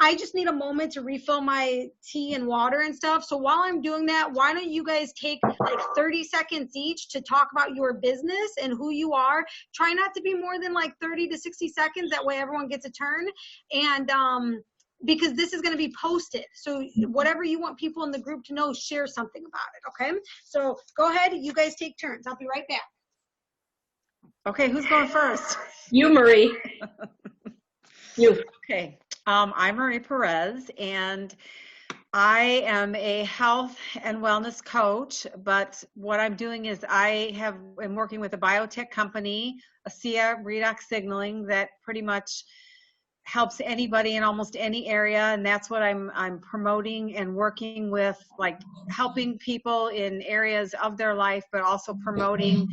I just need a moment to refill my tea and water and stuff. So while I'm doing that, why don't you guys take like 30 seconds each to talk about your business and who you are. Try not to be more than like 30 to 60 seconds. That way everyone gets a turn. And because this is going to be posted. So whatever you want people in the group to know, share something about it, okay? So go ahead, you guys take turns. I'll be right back. Okay, who's going first? You, Marie. You. Okay, I'm Marie Perez, and I am a health and wellness coach, but what I'm doing is I'm working with a biotech company, ASEA redox signaling, that pretty much helps anybody in almost any area, and that's what I'm promoting and working with, like helping people in areas of their life, but also promoting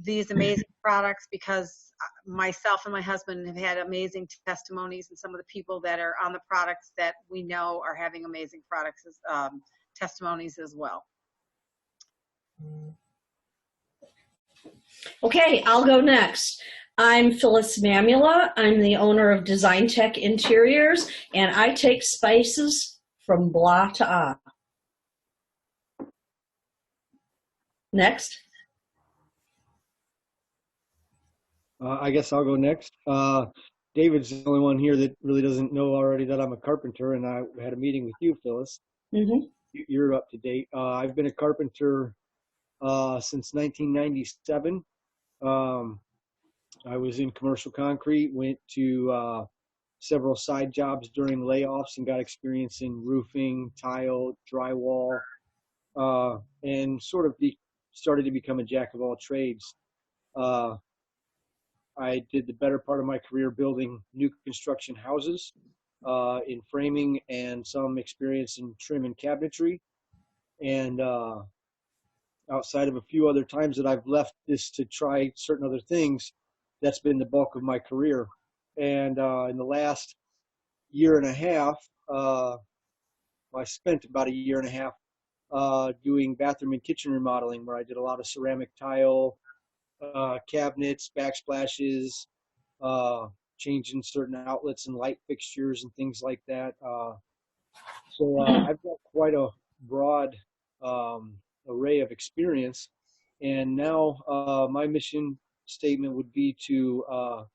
these amazing products, because myself and my husband have had amazing testimonies, and some of the people that are on the products that we know are having amazing products as testimonies as well. Okay, I'll go next. I'm Phyllis Mamula. I'm the owner of Design Tech Interiors, and I take spaces from blah to ah. Next. I guess I'll go next. David's the only one here that really doesn't know already that I'm a carpenter, and I had a meeting with you, Phyllis. Mm-hmm. You're up to date. I've been a carpenter since 1997. I was in commercial concrete, went to several side jobs during layoffs and got experience in roofing, tile, drywall, and sort of started to become a jack of all trades. I did the better part of my career building new construction houses in framing, and some experience in trim and cabinetry. And outside of a few other times that I've left this to try certain other things, that's been the bulk of my career. And in the last year and a half, I spent about a year and a half doing bathroom and kitchen remodeling, where I did a lot of ceramic tile, cabinets, backsplashes, changing certain outlets and light fixtures and things like that. So I've got quite a broad array of experience. And now my mission statement would be to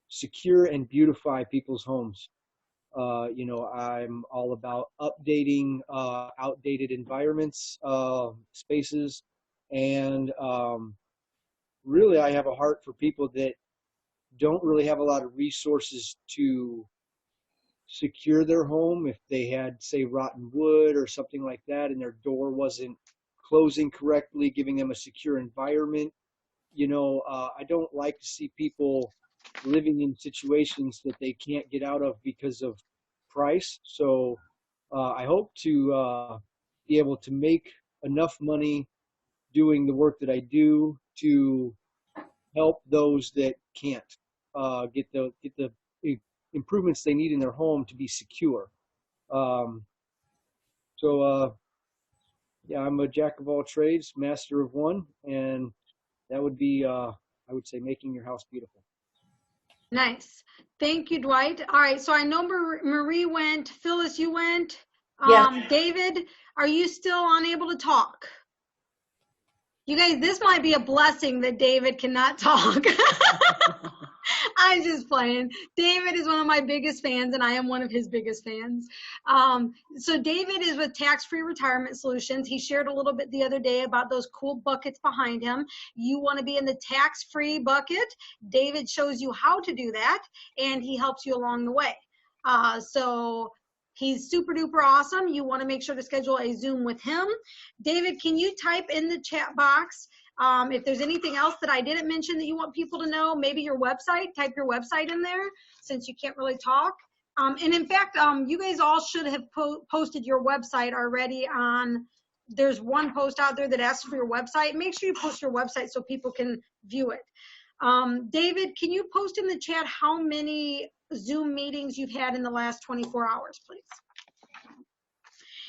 secure and beautify people's homes. I'm all about updating outdated environments, spaces, and really I have a heart for people that don't really have a lot of resources to secure their home. If they had, say, rotten wood or something like that, and their door wasn't closing correctly, giving them a secure environment. I don't like to see people living in situations that they can't get out of because of price. So I hope to be able to make enough money doing the work that I do to help those that can't get the improvements they need in their home to be secure. Yeah, I'm a jack of all trades, master of one, and that would be, I would say, making your house beautiful. Nice. Thank you, Dwight. All right, so I know Marie went. Phyllis, you went. Yeah. David, are you still unable to talk? You guys, this might be a blessing that David cannot talk. I'm just playing. David is one of my biggest fans, and I am one of his biggest fans. So David is with Tax-Free Retirement Solutions. He shared a little bit the other day about those cool buckets behind him. You want to be in the tax-free bucket. David shows you how to do that, and he helps you along the way. So he's super duper awesome. You want to make sure to schedule a Zoom with him. David, can you type in the chat box if there's anything else that I didn't mention that you want people to know? Maybe your website, type your website in there since you can't really talk. And in fact, you guys all should have posted your website already on, there's one post out there that asks for your website. Make sure you post your website so people can view it. David, can you post in the chat how many Zoom meetings you've had in the last 24 hours, please?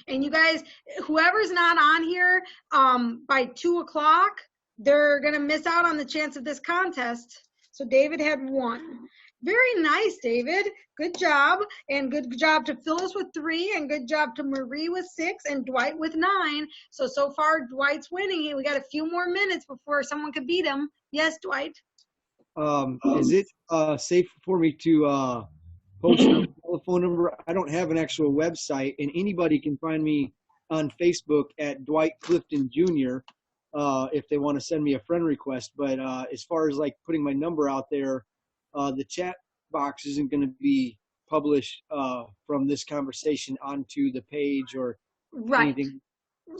And you guys, whoever's not on here by 2 o'clock, they're going to miss out on the chance of this contest. So David had 1. Very nice, David. Good job. And good job to Phyllis with 3, and good job to Marie with 6, and Dwight with 9. So far, Dwight's winning. We got a few more minutes before someone could beat him. Yes, Dwight. Is it safe for me to post my telephone number? I don't have an actual website, and anybody can find me on Facebook at Dwight Clifton Jr. If they want to send me a friend request. But as far as like putting my number out there, the chat box isn't going to be published from this conversation onto the page or anything.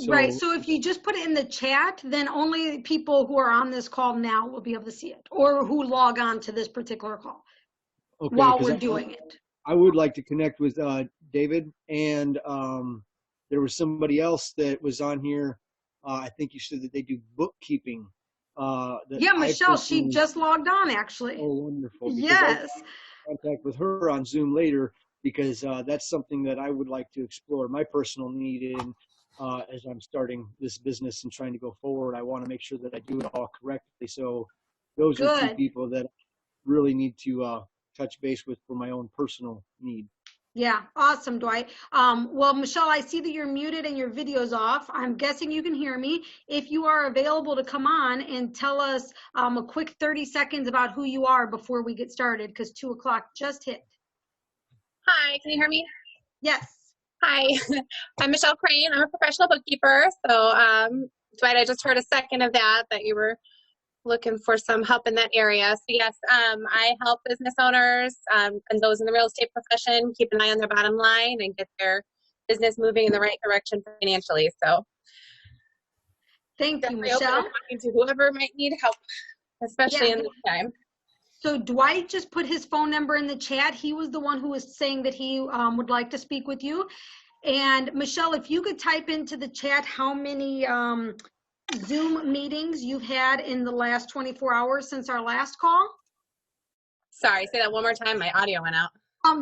Right. So if you just put it in the chat, then only people who are on this call now will be able to see it, or who log on to this particular call while we're doing it. I would like to connect with David, and there was somebody else that was on here. I think you said that they do bookkeeping. Michelle, she just logged on actually. Oh, wonderful. Yes. Contact with her on Zoom later, because that's something that I would like to explore my personal need in as I'm starting this business and trying to go forward. I want to make sure that I do it all correctly. So those are 2 people that I really need to touch base with for my own personal need. Yeah, awesome, Dwight. Well, Michelle, I see that you're muted and your video's off. I'm guessing you can hear me. If you are available to come on and tell us a quick 30 seconds about who you are before we get started, because 2 o'clock just hit. Hi, can you hear me? Yes. Hi, I'm Michelle Crane. I'm a professional bookkeeper. So, Dwight, I just heard a second of that you were looking for some help in that area. So yes, I help business owners and those in the real estate profession keep an eye on their bottom line and get their business moving in the right direction financially. So thank you, Michelle. Talking to whoever might need help, especially in this time. So Dwight just put his phone number in the chat. He was the one who was saying that he would like to speak with you. And Michelle, if you could type into the chat how many Zoom meetings you've had in the last 24 hours since our last call. Sorry, say that one more time. My audio went out.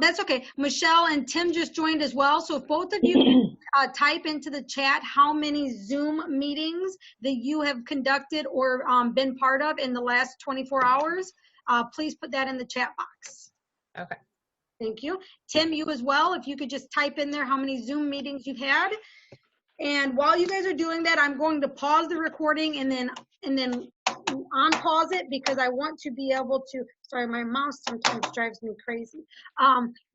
That's okay. Michelle and Tim just joined as well. So if both of you type into the chat how many Zoom meetings that you have conducted or been part of in the last 24 hours, please put that in the chat box. Okay. Thank you. Tim, you as well. If you could just type in there how many Zoom meetings you've had. And while you guys are doing that, I'm going to pause the recording and then unpause it, because I want to be able to, sorry, my mouse sometimes drives me crazy.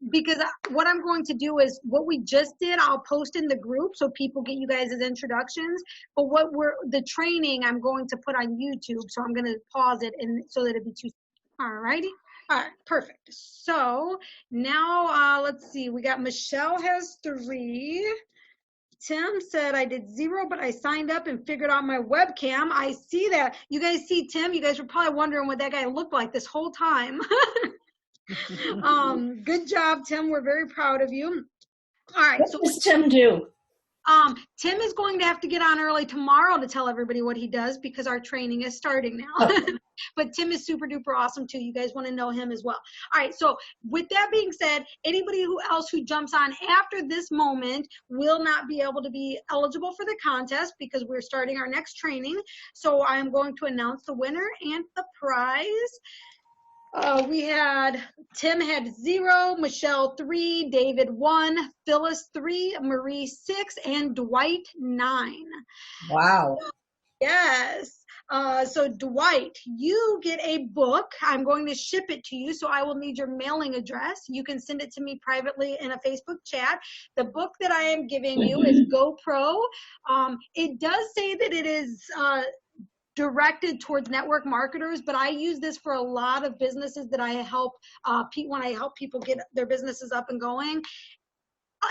Because what I'm going to do is what we just did, I'll post in the group so people get you guys as introductions. But the training I'm going to put on YouTube, so I'm going to pause it and so that it'd be too, all righty. All right, perfect. So now let's see, we got Michelle has 3. Tim said I did 0, but I signed up and figured out my webcam. I see that. You guys see Tim? You guys were probably wondering what that guy looked like this whole time. Good job, Tim. We're very proud of you. All right. What does Tim do? Tim is going to have to get on early tomorrow to tell everybody what he does, because our training is starting now. But Tim is super duper awesome too. You guys want to know him as well. All right. So with that being said, anybody else who jumps on after this moment will not be able to be eligible for the contest, because we're starting our next training. So I'm going to announce the winner and the prize. Tim had 0, Michelle 3, David 1, Phyllis 3, Marie 6, and Dwight 9. Wow. Yes. So Dwight, you get a book. I'm going to ship it to you, so I will need your mailing address. You can send it to me privately in a Facebook chat. The book that I am giving you is GoPro. It does say that it is directed towards network marketers, but I use this for a lot of businesses that I help when I help people get their businesses up and going.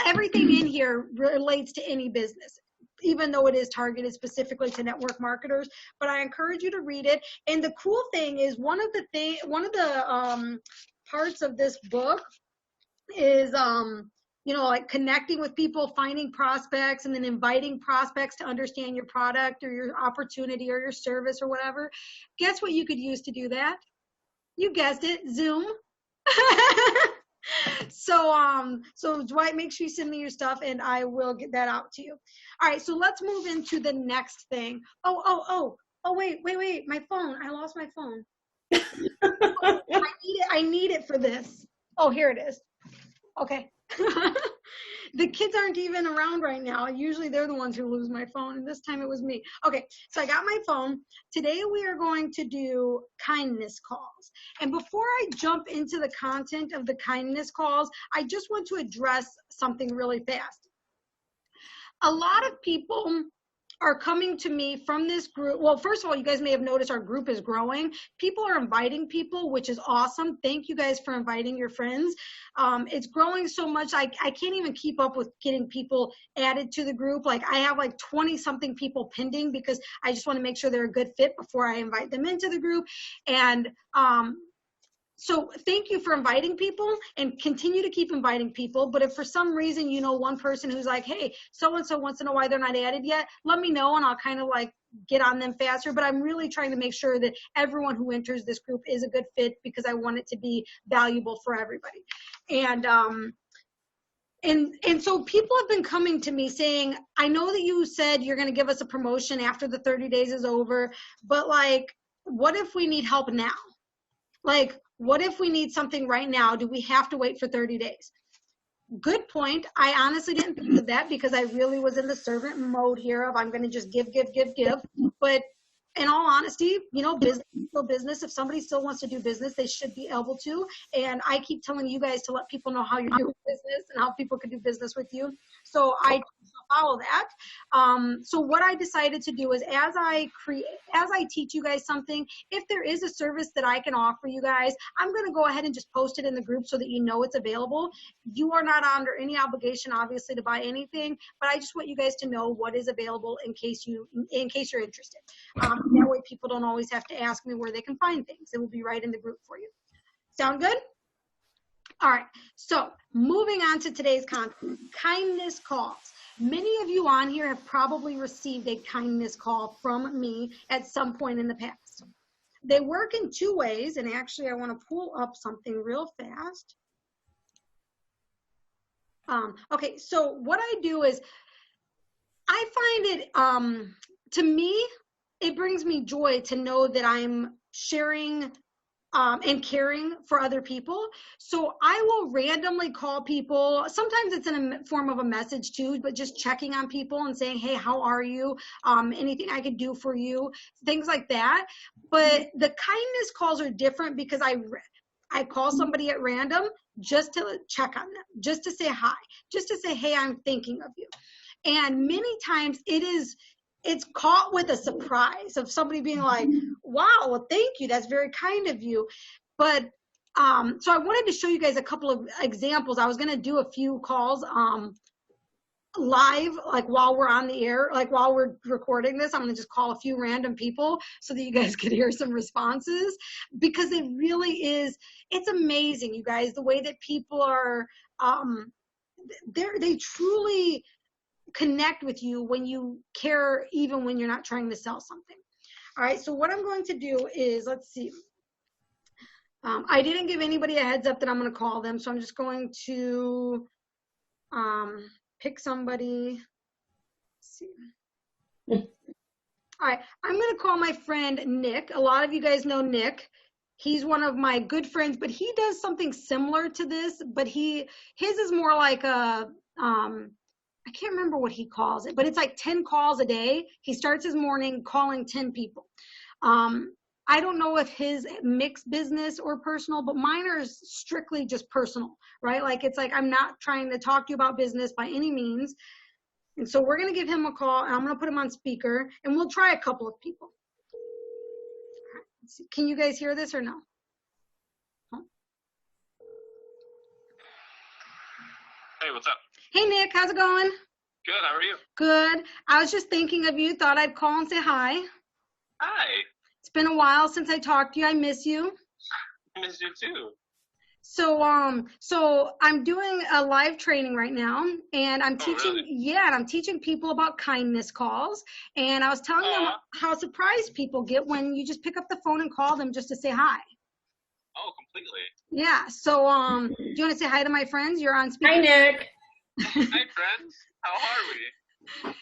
Everything in here relates to any business, even though it is targeted specifically to network marketers. But I encourage you to read it. And the cool thing is, one of the parts of this book is like connecting with people, finding prospects, and then inviting prospects to understand your product or your opportunity or your service or whatever. Guess what you could use to do that? You guessed it, Zoom. So Dwight, make sure you send me your stuff and I will get that out to you. All right, so let's move into the next thing. Oh, wait, my phone. I lost my phone. I need it for this. Oh, here it is. Okay. The kids aren't even around right now. Usually they're the ones who lose my phone, and this time it was me. Okay, so I got my phone. Today we are going to do kindness calls. And before I jump into the content of the kindness calls, I just want to address something really fast. A lot of people are coming to me from this group. Well, first of all, you guys may have noticed our group is growing. People are inviting people, which is awesome. Thank you guys for inviting your friends. It's growing so much. I can't even keep up with getting people added to the group. Like I have like 20 something people pending because I just want to make sure they're a good fit before I invite them into the group. And so thank you for inviting people, and continue to keep inviting people. But if for some reason you know one person who's like, hey, so-and-so wants to know why they're not added yet, let me know and I'll kind of like get on them faster. But I'm really trying to make sure that everyone who enters this group is a good fit, because I want it to be valuable for everybody. And so people have been coming to me saying, I know that you said you're going to give us a promotion after the 30 days is over, but like, what if we need help now? Like, what if we need something right now? Do we have to wait for 30 days? Good point. I honestly didn't think of that, because I really was in the servant mode here of I'm going to just give. But in all honesty, you know, business is still business. If somebody still wants to do business, they should be able to. And I keep telling you guys to let people know how you're doing business and how people can do business with you. So I follow that. So what I decided to do is, as I teach you guys something, if there is a service that I can offer you guys, I'm going to go ahead and just post it in the group so that you know it's available. You are not under any obligation, obviously, to buy anything, but I just want you guys to know what is available in case you're interested. That way people don't always have to ask me where they can find things. It will be right in the group for you. Sound good? All right, so moving on to today's content, kindness calls. Many of you on here have probably received a kindness call from me at some point in the past. They work in two ways, and actually I want to pull up something real fast. Okay, so what I do is I find it, to me, it brings me joy to know that I'm sharing and caring for other people. So I will randomly call people. Sometimes it's in a form of a message too, but just checking on people and saying, hey, how are you? Anything I could do for you? Things like that. But the kindness calls are different, because I call somebody at random just to check on them, just to say hi, just to say, hey, I'm thinking of you. And many times it's caught with a surprise of somebody being like, wow, well, thank you. That's very kind of you. But so I wanted to show you guys a couple of examples. I was going to do a few calls live, like while we're on the air, like while we're recording this. I'm going to just call a few random people so that you guys could hear some responses, because it really is, it's amazing, you guys, the way that people are, they truly connect with you when you care, even when you're not trying to sell something. All right, so what I'm going to do is, let's see. I didn't give anybody a heads up that I'm going to call them, so I'm just going to pick somebody. Let's see. All right, I'm going to call my friend Nick. A lot of you guys know Nick. He's one of my good friends, but he does something similar to this, but his is more like a, I can't remember what he calls it, but it's like 10 calls a day. He starts his morning calling 10 people. I don't know if his mixed business or personal, but mine are strictly just personal, right? Like, it's like, I'm not trying to talk to you about business by any means. And so we're going to give him a call, and I'm going to put him on speaker, and we'll try a couple of people. All right, let's see. Can you guys hear this or no? Huh? Hey, what's up? Hey, Nick, how's it going? Good, how are you? Good. I was just thinking of you, thought I'd call and say hi. Hi. It's been a while since I talked to you. I miss you. I miss you too. So I'm doing a live training right now, and I'm teaching, really? yeah, and I'm teaching people about kindness calls. And I was telling them how surprised people get when you just pick up the phone and call them just to say hi. Oh, completely. Yeah. So do you want to say hi to my friends? You're on speaker. Hi, Nick. Hi, friends. How are we?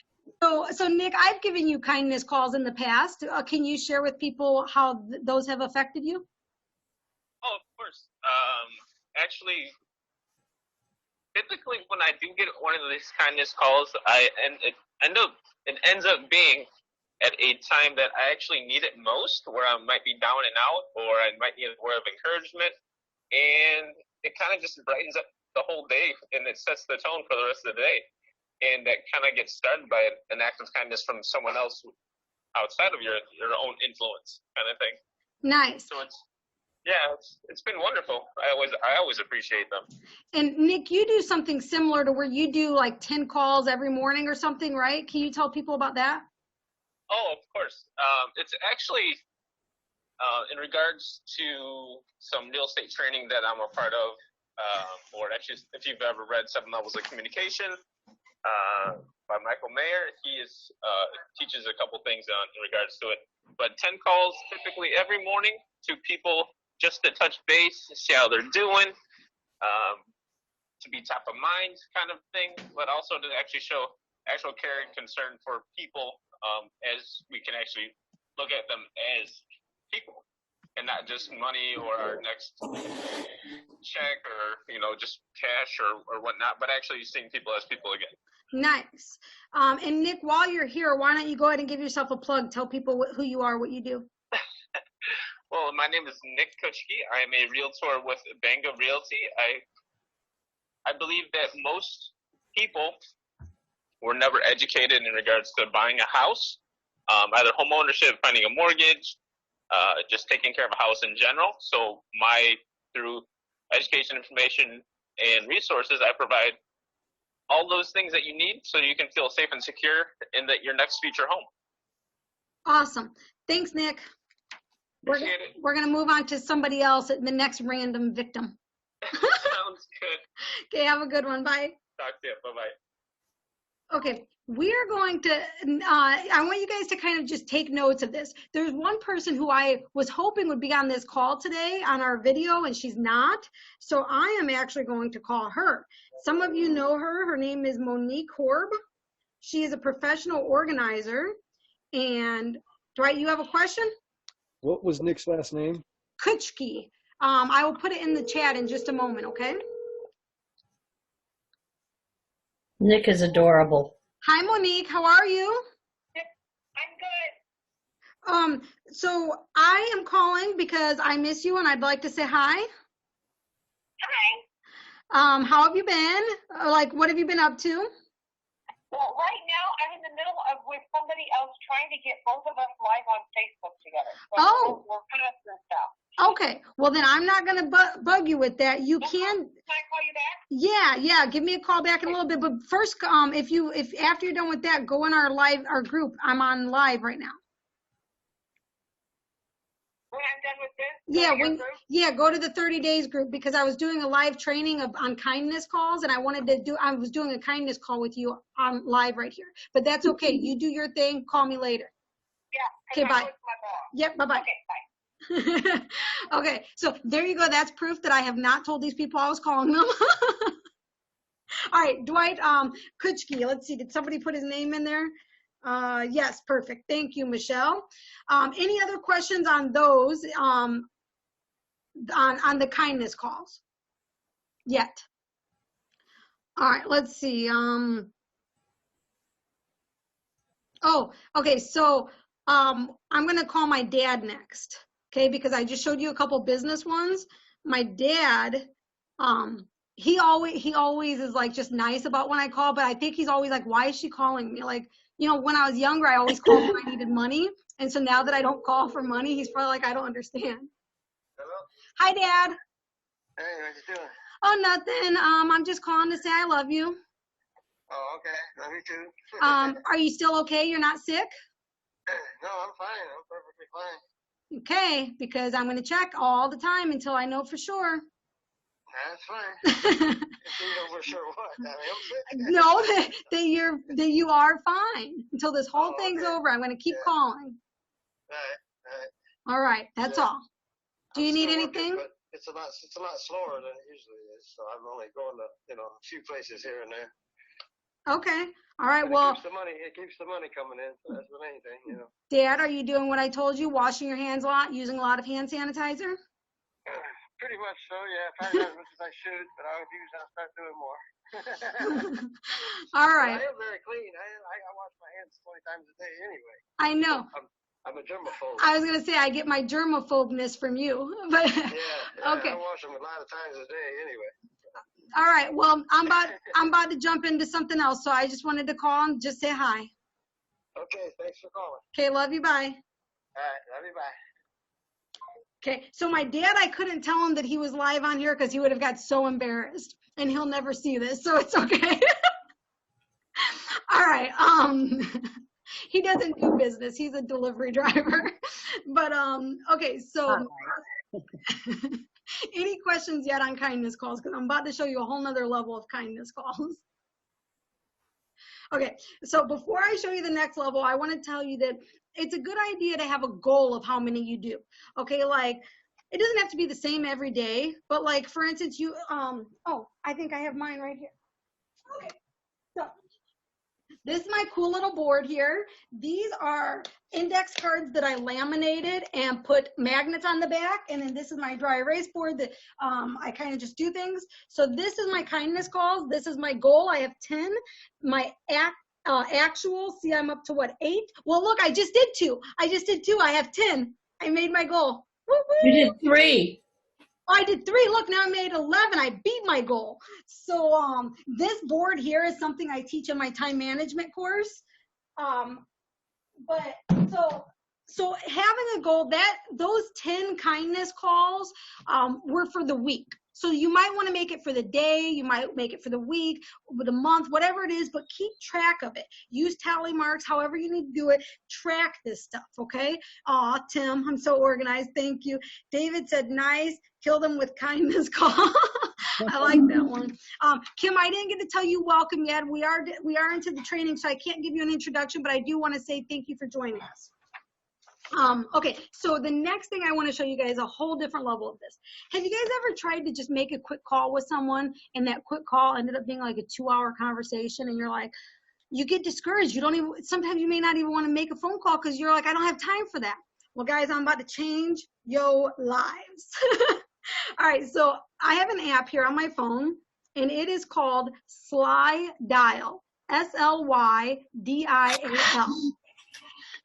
So Nick, I've given you kindness calls in the past. Can you share with people how those have affected you? course. Actually, typically when I do get one of these kindness calls, I end up it ends up being at a time that I actually need it most, where I might be down and out, or I might need a word of encouragement, and it kind of just brightens up the whole day, and it sets the tone for the rest of the day, and that kind of gets started by an act of kindness from someone else outside of your own influence, kind of thing. Nice. So it's been wonderful. I always appreciate them. And Nick, you do something similar to where you do like 10 calls every morning or something, right? Can you tell people about that? Oh, of course. It's actually in regards to some real estate training that I'm a part of, or actually, if you've ever read 7 Levels of Communication by Michael Mayer, he teaches a couple things in regards to it. But 10 calls typically every morning to people just to touch base, see how they're doing, to be top of mind kind of thing, but also to actually show actual care and concern for people, as we can actually look at them as people and not just money or our next check or, just cash or whatnot, but actually seeing people as people again. Nice. And Nick, while you're here, why don't you go ahead and give yourself a plug? Tell people who you are, what you do. Well, my name is Nick Kuchke. I am a realtor with Banga Realty. I believe that most people were never educated in regards to buying a house, either home ownership, finding a mortgage, just taking care of a house in general. So through education, information, and resources, I provide all those things that you need so you can feel safe and secure in your next future home. Awesome. Thanks, Nick. We're going to move on to somebody else, the next random victim. Sounds good. Okay, have a good one. Bye. Talk to you. Bye-bye. Okay, we are going to, I want you guys to kind of just take notes of this. There's one person who I was hoping would be on this call today on our video, and she's not. So I am actually going to call her. Some of you know her. Her name is Monique Horb. She is a professional organizer. And Dwight, you have a question? What was Nick's last name? Kuchke. I will put it in the chat in just a moment, okay? Nick is adorable. Hi, Monique. How are you? I'm good. So I am calling because I miss you and I'd like to say hi. Hi. How have you been? What have you been up to? Well, right now I'm in the middle of with somebody else trying to get both of us live on Facebook together. So we're kind of stressed out. Okay. Well, then I'm not going to bug you with that. You can. Can I call you back? Yeah. Give me a call back in a little bit. But first, if after you're done with that, go in our group. I'm on live right now. When I'm done with this? Go to the 30 days group, because I was doing a live training on kindness calls, and I was doing a kindness call with you on live right here. But that's okay. You do your thing. Call me later. Yeah. Okay, bye. With my boss. Yep, bye-bye. Okay, bye. Okay, so there you go. That's proof that I have not told these people I was calling them. All right, Dwight Kuchke. Let's see. Did somebody put his name in there? Yes, perfect. Thank you, Michelle. Any other questions on those on the kindness calls yet? All right, let's see. Oh, okay. So I'm going to call my dad next. Okay, because I just showed you a couple business ones. My dad, he always is like just nice about when I call, but I think he's always like, why is she calling me? Like, when I was younger, I always called when I needed money. And so now that I don't call for money, he's probably like, I don't understand. Hello? Hi, Dad. Hey, what you doing? Oh, nothing. I'm just calling to say I love you. Oh, okay. Love you too. Are you still okay? You're not sick? No, I'm fine. I'm perfectly fine. Okay, because I'm going to check all the time until I know for sure. That's fine. You know for sure what? I mean, I'm sick. No, that you are fine until this whole thing's over. I'm going to keep calling. All right. All right, that's all. Do you need anything? But it's a lot slower than it usually is. So I'm only going to a few places here and there. Okay. All right. But well, it keeps the money coming in. So that's the main thing, Dad, are you doing what I told you? Washing your hands a lot, using a lot of hand sanitizer? Pretty much so, yeah. Probably not as much as I should, but I'll start doing more. All right. I am very clean. I wash my hands 20 times a day anyway. I know. I'm a germaphobe. I was going to say, I get my germaphobeness from you. But yeah, okay. I wash them a lot of times a day anyway. All right. Well, I'm about to jump into something else, so I just wanted to call and just say hi. Okay, thanks for calling. Okay, love you. Bye. All right, love you. Bye. Okay, so my dad, I couldn't tell him that he was live on here because he would have got so embarrassed, and he'll never see this, so it's okay. All right. He doesn't do business. He's a delivery driver. But okay, so any questions yet on kindness calls? Because I'm about to show you a whole nother level of kindness calls. Okay, so before I show you the next level, I want to tell you that it's a good idea to have a goal of how many you do. Okay, like it doesn't have to be the same every day, but like for instance, you oh, I think I have mine right here. Okay, so this is my cool little board here. These are index cards that I laminated and put magnets on the back, and then this is my dry erase board that I kind of just do things. So this is my kindness calls. This is my goal. I have 10. My actual, see, I'm up to what, 8? Well, look, I just did 2. I have 10. I made my goal. Woo-woo. You did 3. I did 3. Look, now I made 11. I beat my goal. So this board here is something I teach in my time management course. But so having a goal, those 10 kindness calls were for the week. So you might want to make it for the day, you might make it for the week, the month, whatever it is, but keep track of it. Use tally marks, however you need to do it. Track this stuff, okay? Aw, Tim, I'm so organized. Thank you. David said, nice. Kill them with kindness call. I like that one. Kim, I didn't get to tell you welcome yet. We are into the training, so I can't give you an introduction, but I do want to say thank you for joining us. Okay, so the next thing I want to show you guys is a whole different level of this. Have you guys ever tried to just make a quick call with someone, and that quick call ended up being like a 2-hour conversation, and you're like, you get discouraged. You don't even, sometimes you may not even want to make a phone call because you're like, I don't have time for that. Well, guys, I'm about to change your lives. All right, so I have an app here on my phone, and it is called Slydial, S-L-Y-D-I-A-L.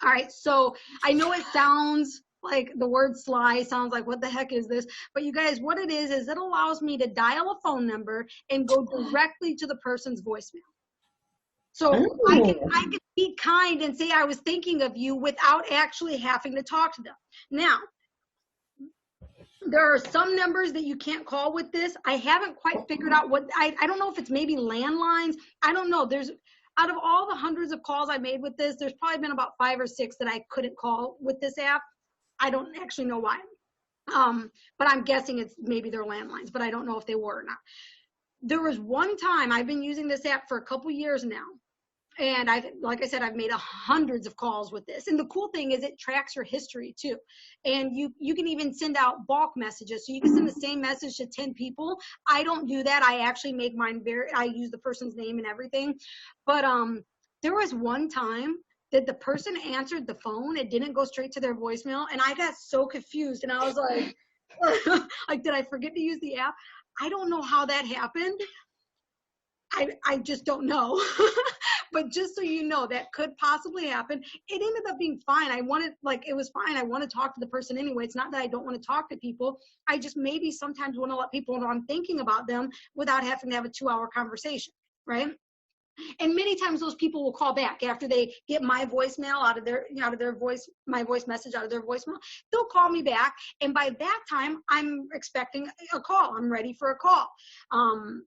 All right, so I know it sounds like the word sly sounds like, what the heck is this? But you guys, what it is it allows me to dial a phone number and go directly to the person's voicemail. So I can be kind and say I was thinking of you without actually having to talk to them. Now, there are some numbers that you can't call with this. I haven't quite figured out what, I don't know if it's maybe landlines. I don't know. Out of all the hundreds of calls I made with this, there's probably been about 5 or 6 that I couldn't call with this app. I don't actually know why. But I'm guessing it's maybe their landlines, but I don't know if they were or not. There was one time, I've been using this app for a couple years now. And like I said, I've made hundreds of calls with this. And the cool thing is it tracks your history too. And you can even send out bulk messages. So you can send the same message to 10 people. I don't do that. I actually make mine I use the person's name and everything. But there was one time that the person answered the phone. It didn't go straight to their voicemail. And I got so confused. And I was like, like, did I forget to use the app? I don't know how that happened. I just don't know. But just so you know, that could possibly happen. It ended up being fine. It was fine. I want to talk to the person anyway. It's not that I don't want to talk to people. I just maybe sometimes want to let people know I'm thinking about them without having to have a 2-hour conversation, right? And many times those people will call back after they get my voicemail my voice message out of their voicemail. They'll call me back. And by that time, I'm expecting a call. I'm ready for a call. And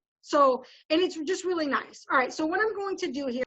it's just really nice. All right, so what I'm going to do here